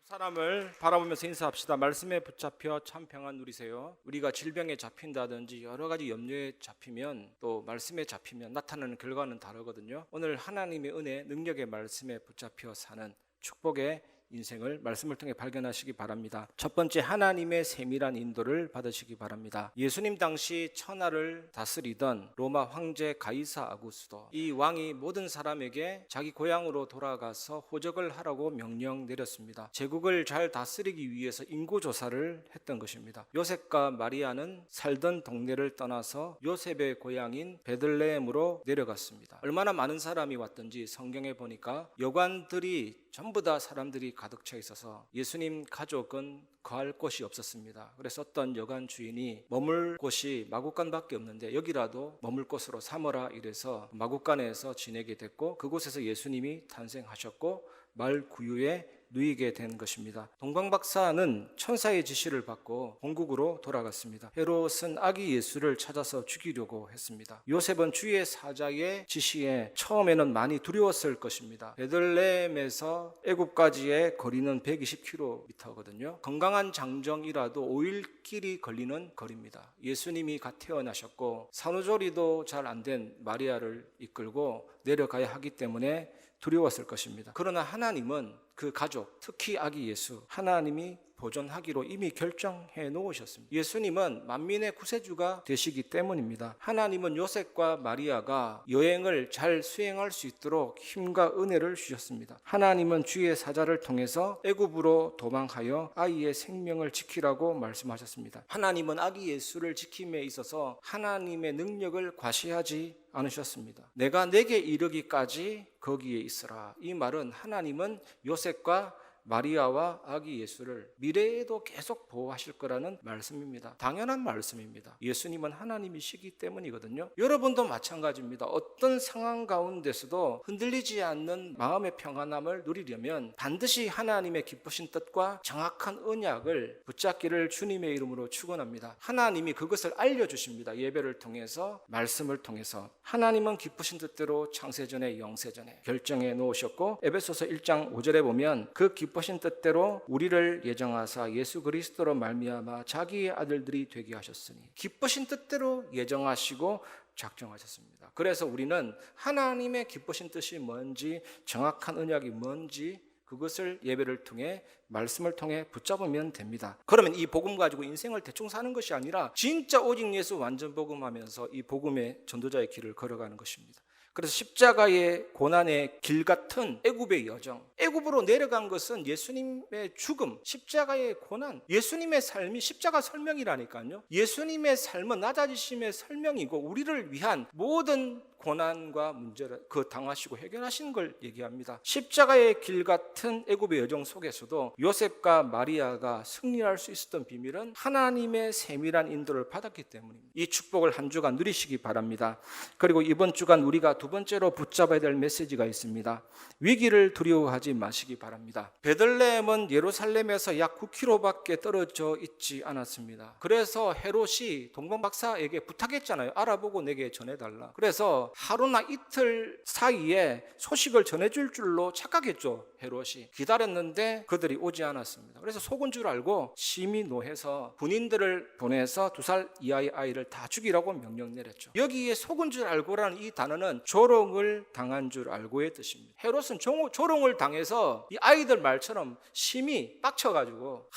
사람을 바라보면서 인사합시다. 말씀에 붙잡혀 참 평안 누리세요. 우리가 질병에 잡힌다든지 여러 가지 염려에 잡히면 또 말씀에 잡히면 나타나는 결과는 다르거든요. 오늘 하나님의 은혜, 능력의 말씀에 붙잡혀 사는 축복의 인생을 말씀을 통해 발견하시기 바랍니다. 첫 번째, 하나님의 세밀한 인도를 받으시기 바랍니다. 예수님 당시 천하를 다스리던 로마 황제 가이사 아구스도, 이 왕이 모든 사람에게 자기 고향으로 돌아가서 호적을 하라고 명령 내렸습니다. 제국을 잘 다스리기 위해서 인구조사를 했던 것입니다. 요셉과 마리아는 살던 동네를 떠나서 요셉의 고향인 베들레헴으로 내려갔습니다. 얼마나 많은 사람이 왔던지 성경에 보니까 여관들이 전부 다 사람들이 가득 차 있어서 예수님 가족은 거할 곳이 없었습니다. 그래서 어떤 여관 주인이 머물 곳이 마구간밖에 없는데 여기라도 머물 곳으로 삼어라 이래서 마구간에서 지내게 됐고, 그곳에서 예수님이 탄생하셨고 마을 구유에 누이게 된 것입니다. 동방박사는 천사의 지시를 받고 본국으로 돌아갔습니다. 헤롯은 아기 예수를 찾아서 죽이려고 했습니다. 요셉은 주의 사자의 지시에 처음에는 많이 두려웠을 것입니다. 베들레헴에서 애굽까지의 거리는 120km거든요. 건강한 장정이라도 5일길이 걸리는 거리입니다. 예수님이 갓 태어나셨고 산후조리도 잘 안 된 마리아를 이끌고 내려가야 하기 때문에 두려웠을 것입니다. 그러나 하나님은 그 가족, 특히 아기 예수, 하나님이 보존하기로 이미 결정해 놓으셨습니다. 예수님은 만민의 구세주가 되시기 때문입니다. 하나님은 요셉과 마리아가 여행을 잘 수행할 수 있도록 힘과 은혜를 주셨습니다. 하나님은 주의 사자를 통해서 애굽으로 도망하여 아이의 생명을 지키라고 말씀하셨습니다. 하나님은 아기 예수를 지킴에 있어서 하나님의 능력을 과시하지 않으셨습니다. 내가 내게 이르기까지 거기에 있으라. 이 말은 하나님은 요셉과 마리아와 아기 예수를 미래에도 계속 보호하실 거라는 말씀입니다. 당연한 말씀입니다. 예수님은 하나님이시기 때문이거든요. 여러분도 마찬가지입니다. 어떤 상황 가운데서도 흔들리지 않는 마음의 평안함을 누리려면 반드시 하나님의 기쁘신 뜻과 정확한 언약을 붙잡기를 주님의 이름으로 축원합니다. 하나님이 그것을 알려주십니다. 예배를 통해서, 말씀을 통해서. 하나님은 기쁘신 뜻대로 창세전에 영세전에 결정해 놓으셨고, 에베소서 1장 5절에 보면 그 기쁘신 뜻대로 우리를 예정하사 예수 그리스도로 말미암아 자기의 아들들이 되게 하셨으니, 기쁘신 뜻대로 예정하시고 작정하셨습니다. 그래서 우리는 하나님의 기쁘신 뜻이 뭔지, 정확한 언약이 뭔지 그것을 예배를 통해, 말씀을 통해 붙잡으면 됩니다. 그러면 이 복음 가지고 인생을 대충 사는 것이 아니라 진짜 오직 예수 완전 복음하면서 이 복음의 전도자의 길을 걸어가는 것입니다. 그래서 십자가의 고난의 길 같은 애굽의 여정, 애굽으로 내려간 것은 예수님의 죽음, 십자가의 고난, 예수님의 삶이 십자가 설명이라니까요. 예수님의 삶은 낮아지심의 설명이고 우리를 위한 모든 고난과 문제를 당하시고 해결하신 걸 얘기합니다. 십자가의 길 같은 애굽의 여정 속에서도 요셉과 마리아가 승리할 수 있었던 비밀은 하나님의 세밀한 인도를 받았기 때문입니다. 이 축복을 한 주간 누리시기 바랍니다. 그리고 이번 주간 우리가 두 번째로 붙잡아야 될 메시지가 있습니다. 위기를 두려워하지 마시기 바랍니다. 베들레헴은 예루살렘에서 약 9km밖에 떨어져 있지 않았습니다. 그래서 헤롯이 동방박사에게 부탁했잖아요. 알아보고 내게 전해달라. 그래서 하루나 이틀 사이에 소식을 전해줄 줄로 착각했죠. 헤롯이 기다렸는데 그들이 오지 않았습니다. 그래서 속은 줄 알고 심히 노해서 군인들을 보내서 2살 이하의 아이를 다 죽이라고 명령 내렸죠. 여기에 속은 줄 알고라는 이 단어는 조롱을 당한 줄 알고의 뜻입니다. 헤롯은 조롱을 당해서 이 아이들 말처럼 심히 빡쳐가지고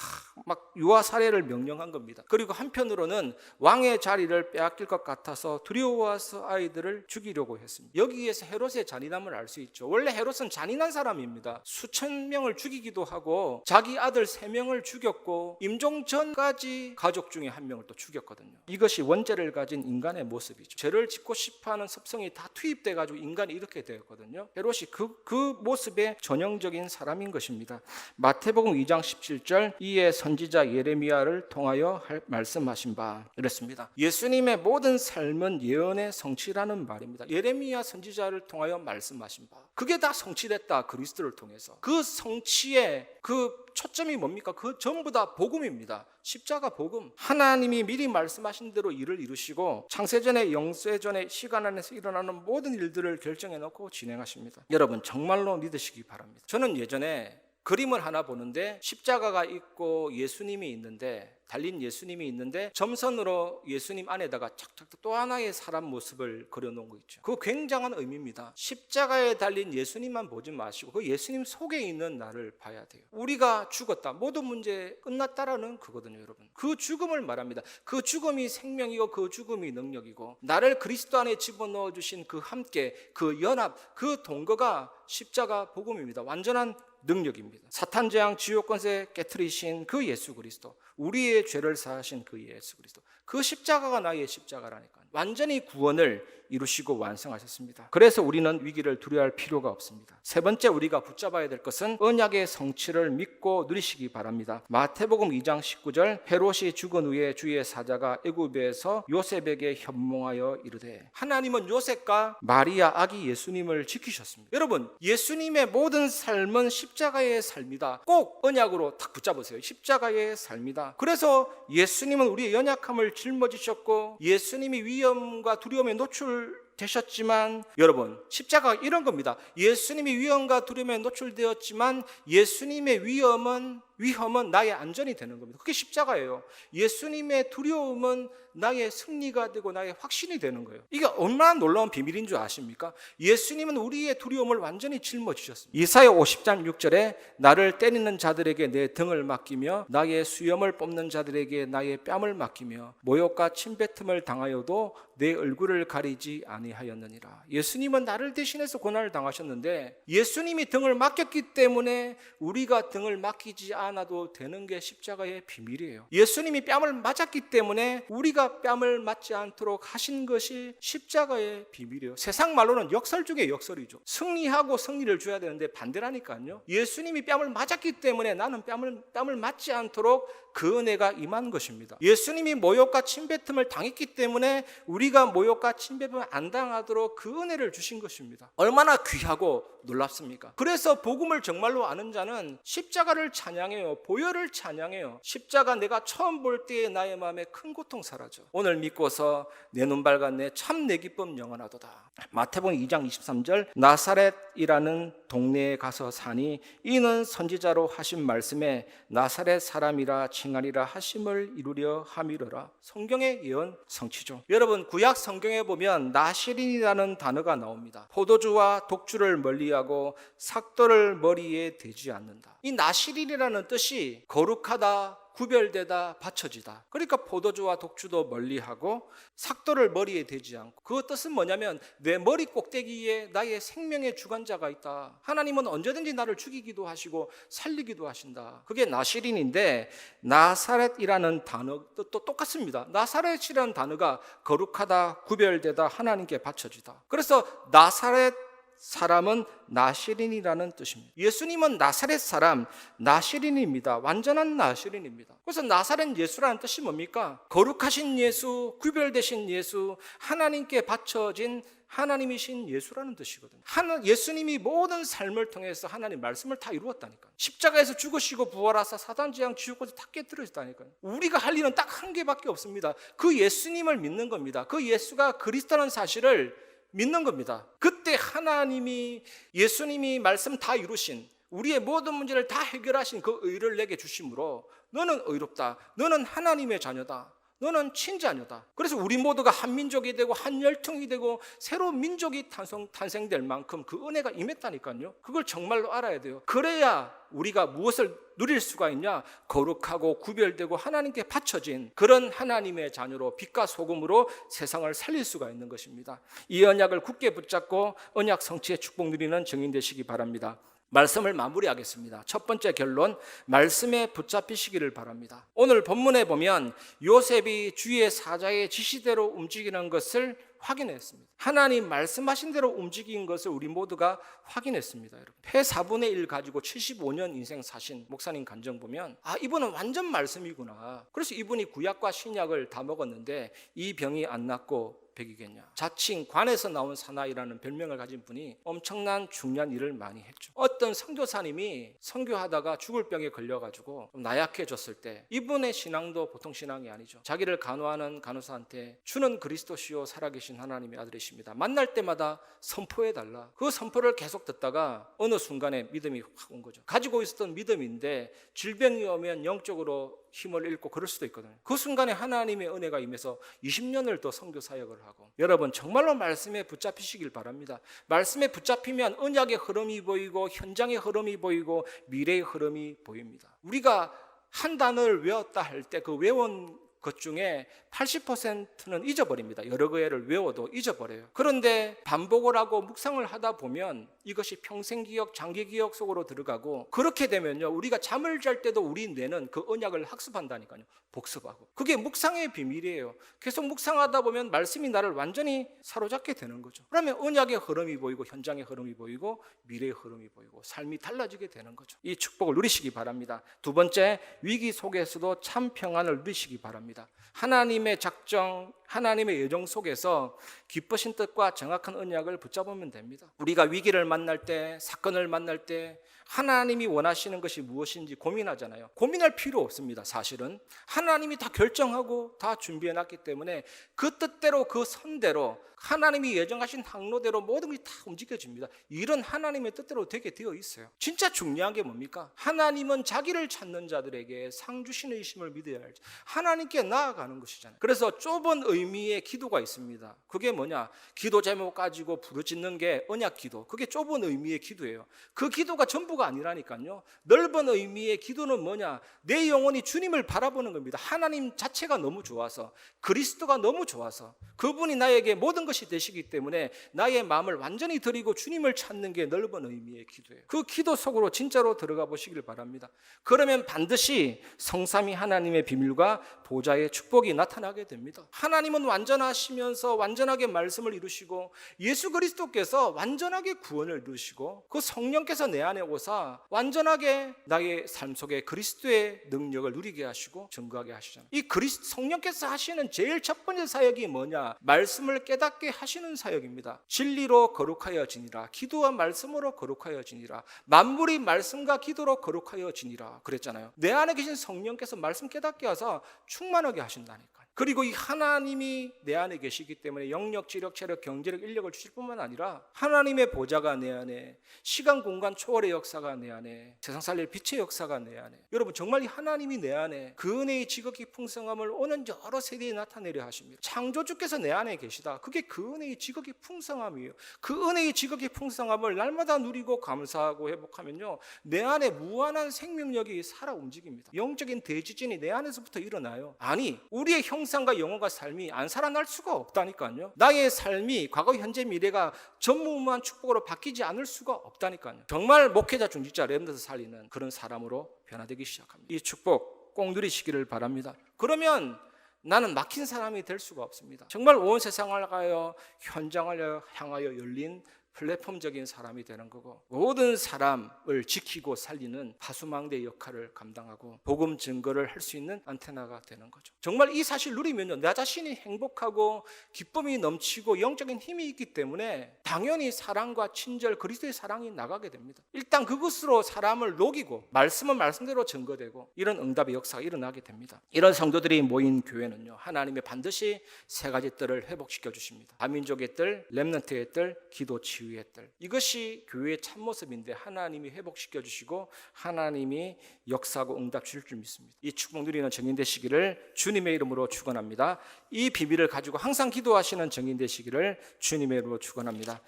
막 유아 살해를 명령한 겁니다. 그리고 한편으로는 왕의 자리를 빼앗길 것 같아서 두려워서 아이들을 죽이려고 했습니다. 여기에서 헤롯의 잔인함을 알 수 있죠. 원래 헤롯은 잔인한 사람입니다. 수천 명을 죽이기도 하고 자기 아들 3명을 죽였고 임종 전까지 가족 중에 1명을 또 죽였거든요. 이것이 원죄를 가진 인간의 모습이죠. 죄를 짓고 싶어하는 습성이 다 투입돼가지고 인간이 이렇게 되었거든요. 헤롯이 그 모습의 전형적인 사람인 것입니다. 마태복음 2장 17절, 이에 선지자 예레미야를 통하여 말씀하신 바 이랬습니다. 예수님의 모든 삶은 예언의 성취라는 말입니다. 예레미야 선지자를 통하여 말씀하신 바, 그게 다 성취됐다. 그리스도를 통해서. 그 성취의 그 초점이 뭡니까? 그 전부 다 복음입니다. 십자가 복음. 하나님이 미리 말씀하신 대로 일을 이루시고 창세전에 영세전에 시간 안에서 일어나는 모든 일들을 결정해 놓고 진행하십니다. 여러분 정말로 믿으시기 바랍니다. 저는 예전에 그림을 하나 보는데 십자가가 있고 예수님이 있는데, 달린 예수님이 있는데 점선으로 예수님 안에다가 착착 또 하나의 사람 모습을 그려놓은 거 있죠. 그거 굉장한 의미입니다. 십자가에 달린 예수님만 보지 마시고 그 예수님 속에 있는 나를 봐야 돼요. 우리가 죽었다, 모든 문제 끝났다라는 그거거든요, 여러분. 그 죽음을 말합니다. 그 죽음이 생명이고 그 죽음이 능력이고, 나를 그리스도 안에 집어넣어 주신 그 함께, 그 연합, 그 동거가 십자가 복음입니다. 완전한 능력입니다. 사탄 재앙 지옥 권세 깨트리신 그 예수 그리스도, 우리의 죄를 사하신 그 예수 그리스도, 그 십자가가 나의 십자가라니까요. 완전히 구원을 이루시고 완성하셨습니다. 그래서 우리는 위기를 두려워할 필요가 없습니다. 세 번째, 우리가 붙잡아야 될 것은 언약의 성취를 믿고 누리시기 바랍니다. 마태복음 2장 19절, 헤롯이 죽은 후에 주의 사자가 애굽에서 요셉에게 현몽하여 이르되. 하나님은 요셉과 마리아 아기 예수님을 지키셨습니다. 여러분, 예수님의 모든 삶은 십자가의 삶이다. 꼭 언약으로 딱 붙잡으세요. 십자가의 삶이다. 그래서 예수님은 우리의 연약함을 짊어지셨고 예수님이 위험과 두려움에 노출되셨지만, 여러분, 십자가가 이런 겁니다. 예수님이 위험과 두려움에 노출되었지만 예수님의 위험은 나의 안전이 되는 겁니다. 그게 십자가예요. 예수님의 두려움은 나의 승리가 되고 나의 확신이 되는 거예요. 이게 얼마나 놀라운 비밀인 줄 아십니까? 예수님은 우리의 두려움을 완전히 짊어지셨습니다. 이사야 50장 6절에 나를 때리는 자들에게 내 등을 맡기며 나의 수염을 뽑는 자들에게 나의 뺨을 맡기며 모욕과 침뱉음을 당하여도 내 얼굴을 가리지 아니하였느니라. 예수님은 나를 대신해서 고난을 당하셨는데 예수님이 등을 맡겼기 때문에 우리가 등을 맡기지 않아도 되는 게 십자가의 비밀이에요. 예수님이 뺨을 맞았기 때문에 우리가 뺨을 맞지 않도록 하신 것이 십자가의 비밀이에요. 세상 말로는 역설 중에 역설이죠. 승리하고 승리를 줘야 되는데 반대라니까요. 예수님이 뺨을 맞았기 때문에 나는 뺨을 맞지 않도록 그 은혜가 임한 것입니다. 예수님이 모욕과 침뱉음을 당했기 때문에 우리가 모욕과 침뱉음을 안 당하도록 그 은혜를 주신 것입니다. 얼마나 귀하고 놀랍습니까? 그래서 복음을 정말로 아는 자는 십자가를 찬양해요. 보혈을 찬양해요. 십자가 내가 처음 볼 때의 나의 마음에 큰 고통 사라져. 오늘 믿고서 내 눈 밝았네. 참 내 기쁨 영원하도다. 마태복음 2장 23절, 나사렛이라는 동네에 가서 사니 이는 선지자로 하신 말씀에 나사렛 사람이라 칭하리라 하심을 이루려 함이로라. 성경의 예언 성취죠. 여러분, 구약 성경에 보면 나시린이라는 단어가 나옵니다. 포도주와 독주를 멀리하고 삭도를 머리에 대지 않는다. 이 나시린이라는 뜻이 거룩하다, 구별되다, 받쳐지다. 그러니까 포도주와 독주도 멀리하고 삭도를 머리에 대지 않고, 그 뜻은 뭐냐면 내 머리 꼭대기에 나의 생명의 주관자가 있다. 하나님은 언제든지 나를 죽이기도 하시고 살리기도 하신다. 그게 나시린인데, 나사렛이라는 단어 뜻도 똑같습니다. 나사렛이라는 단어가 거룩하다, 구별되다, 하나님께 받쳐지다. 그래서 나사렛 사람은 나시린이라는 뜻입니다. 예수님은 나사렛 사람, 나시린입니다. 완전한 나시린입니다. 그래서 나사렛 예수라는 뜻이 뭡니까? 거룩하신 예수, 구별되신 예수, 하나님께 바쳐진 하나님이신 예수라는 뜻이거든요. 예수님이 모든 삶을 통해서 하나님 말씀을 다 이루었다니까요. 십자가에서 죽으시고 부활하사 사단 재앙 지옥까지 다 깨뜨려졌다니까요. 우리가 할 일은 딱 한 개밖에 없습니다. 그 예수님을 믿는 겁니다. 그 예수가 그리스도라는 사실을 믿는 겁니다. 그때 하나님이, 예수님이 말씀 다 이루신, 우리의 모든 문제를 다 해결하신 그 의를 내게 주심으로 너는 의롭다, 너는 하나님의 자녀다, 너는 친자녀다. 그래서 우리 모두가 한 민족이 되고 한 혈통이 되고 새로운 민족이 탄생될 만큼 그 은혜가 임했다니까요. 그걸 정말로 알아야 돼요. 그래야 우리가 무엇을 누릴 수가 있냐? 거룩하고 구별되고 하나님께 바쳐진 그런 하나님의 자녀로 빛과 소금으로 세상을 살릴 수가 있는 것입니다. 이 언약을 굳게 붙잡고 언약 성취의 축복 누리는 증인 되시기 바랍니다. 말씀을 마무리하겠습니다. 첫 번째 결론, 말씀에 붙잡히시기를 바랍니다. 오늘 본문에 보면 요셉이 주의 사자의 지시대로 움직이는 것을 확인했습니다. 하나님 말씀하신 대로 움직인 것을 우리 모두가 확인했습니다. 여러분, 폐 4분의 1 가지고 75년 인생 사신 목사님 간증 보면 이분은 완전 말씀이구나. 그래서 이분이 구약과 신약을 다 먹었는데 이 병이 안 낫고 백이겠냐. 자칭 관에서 나온 사나이라는 별명을 가진 분이 엄청난 중요한 일을 많이 했죠. 어떤 선교사님이 선교하다가 죽을 병에 걸려가지고 좀 나약해졌을 때 이분의 신앙도 보통 신앙이 아니죠. 자기를 간호하는 간호사한테 주는 그리스도시요 살아계신 하나님의 아들이십니다. 만날 때마다 선포해달라. 그 선포를 계속 듣다가 어느 순간에 믿음이 확 온 거죠. 가지고 있었던 믿음인데 질병이 오면 영적으로 힘을 잃고 그럴 수도 있거든요. 그 순간에 하나님의 은혜가 임해서 20년을 더 선교 사역을 하고, 여러분 정말로 말씀에 붙잡히시길 바랍니다. 말씀에 붙잡히면 언약의 흐름이 보이고 현장의 흐름이 보이고 미래의 흐름이 보입니다. 우리가 한 단어를 외웠다 할 때 그 외운 것 중에 80%는 잊어버립니다. 여러 개를 외워도 잊어버려요. 그런데 반복을 하고 묵상을 하다 보면 이것이 평생 기억, 장기 기억 속으로 들어가고, 그렇게 되면요, 우리가 잠을 잘 때도 우리 뇌는 그 언약을 학습한다니까요. 복습하고. 그게 묵상의 비밀이에요. 계속 묵상하다 보면 말씀이 나를 완전히 사로잡게 되는 거죠. 그러면 언약의 흐름이 보이고 현장의 흐름이 보이고 미래의 흐름이 보이고 삶이 달라지게 되는 거죠. 이 축복을 누리시기 바랍니다. 두 번째, 위기 속에서도 참 평안을 누리시기 바랍니다. 하나님의 작정, 하나님의 예정 속에서 기쁘신 뜻과 정확한 언약을 붙잡으면 됩니다. 우리가 위기를 만날 때, 사건을 만날 때 하나님이 원하시는 것이 무엇인지 고민하잖아요. 고민할 필요 없습니다. 사실은 하나님이 다 결정하고 다 준비해놨기 때문에 그 뜻대로, 그 선대로, 하나님이 예정하신 항로대로 모든 것이 다 움직여집니다. 일은 하나님의 뜻대로 되게 되어 있어요. 진짜 중요한 게 뭡니까? 하나님은 자기를 찾는 자들에게 상 주시는 이심을 믿어야 할지, 하나님께 나아가는 것이잖아요. 그래서 좁은 의미의 기도가 있습니다. 그게 뭐냐? 기도 제목 가지고 부르짖는 게 언약 기도. 그게 좁은 의미의 기도예요. 그 기도가 전부가 아니라니까요. 넓은 의미의 기도는 뭐냐? 내 영혼이 주님을 바라보는 겁니다. 하나님 자체가 너무 좋아서, 그리스도가 너무 좋아서, 그분이 나에게 모든 것이 되시기 때문에 나의 마음을 완전히 드리고 주님을 찾는 게 넓은 의미의 기도예요. 그 기도 속으로 진짜로 들어가 보시길 바랍니다. 그러면 반드시 성삼위 하나님의 비밀과 보좌의 축복이 나타나게 됩니다. 하나님은 완전하시면서 완전하게 말씀을 이루시고, 예수 그리스도께서 완전하게 구원을 이루시고, 그 성령께서 내 안에 오사 완전하게 나의 삶 속에 그리스도의 능력을 누리게 하시고 증거하게 하시잖아요. 이 성령께서 하시는 제일 첫 번째 사역이 뭐냐? 말씀을 깨닫게 하시는 사역입니다. 진리로 거룩하여지니라. 기도와 말씀으로 거룩하여지니라. 만물이 말씀과 기도로 거룩하여지니라 그랬잖아요. 내 안에 계신 성령께서 말씀 깨닫게 하사 충만하게 하신다니까. 그리고 이 하나님이 내 안에 계시기 때문에 영력, 지력, 체력, 경제력, 인력을 주실 뿐만 아니라 하나님의 보좌가 내 안에, 시간, 공간 초월의 역사가 내 안에, 세상 살릴 빛의 역사가 내 안에, 여러분 정말 이 하나님이 내 안에 그 은혜의 지극히 풍성함을 오는 여러 세대에 나타내려 하십니다. 창조주께서 내 안에 계시다. 그게 그 은혜의 지극히 풍성함이에요. 그 은혜의 지극히 풍성함을 날마다 누리고 감사하고 회복하면요, 내 안에 무한한 생명력이 살아 움직입니다. 영적인 대지진이 내 안에서부터 일어나요. 아니, 우리의 형상과 영혼과 삶이 안 살아날 수가 없다니까요. 나의 삶이 과거, 현재, 미래가 전무후무한 축복으로 바뀌지 않을 수가 없다니까요. 정말 목회자, 중직자, 렘넌트 살리는 그런 사람으로 변화되기 시작합니다. 이 축복 꼭 누리시기를 바랍니다. 그러면 나는 막힌 사람이 될 수가 없습니다. 정말 온 세상을 가여 현장을 향하여 열린 플랫폼적인 사람이 되는 거고, 모든 사람을 지키고 살리는 파수망대 역할을 감당하고 복음 증거를 할 수 있는 안테나가 되는 거죠. 정말 이 사실 누리면요, 나 자신이 행복하고 기쁨이 넘치고 영적인 힘이 있기 때문에 당연히 사랑과 친절, 그리스도의 사랑이 나가게 됩니다. 일단 그것으로 사람을 녹이고 말씀은 말씀대로 증거되고 이런 응답의 역사가 일어나게 됩니다. 이런 성도들이 모인 교회는요, 하나님의 반드시 세 가지 뜰을 회복시켜 주십니다. 다민족의 뜰, 렘넌트의 뜰, 기도 치유 의 뜰. 이것이 교회의 참모습인데 하나님이 회복시켜 주시고 하나님이 역사하고 응답 주실 줄 믿습니다. 이 축복 누리는 증인 되시기를 주님의 이름으로 축원합니다. 이 비밀을 가지고 항상 기도하시는 증인 되시기를 주님의 이름으로 축원합니다.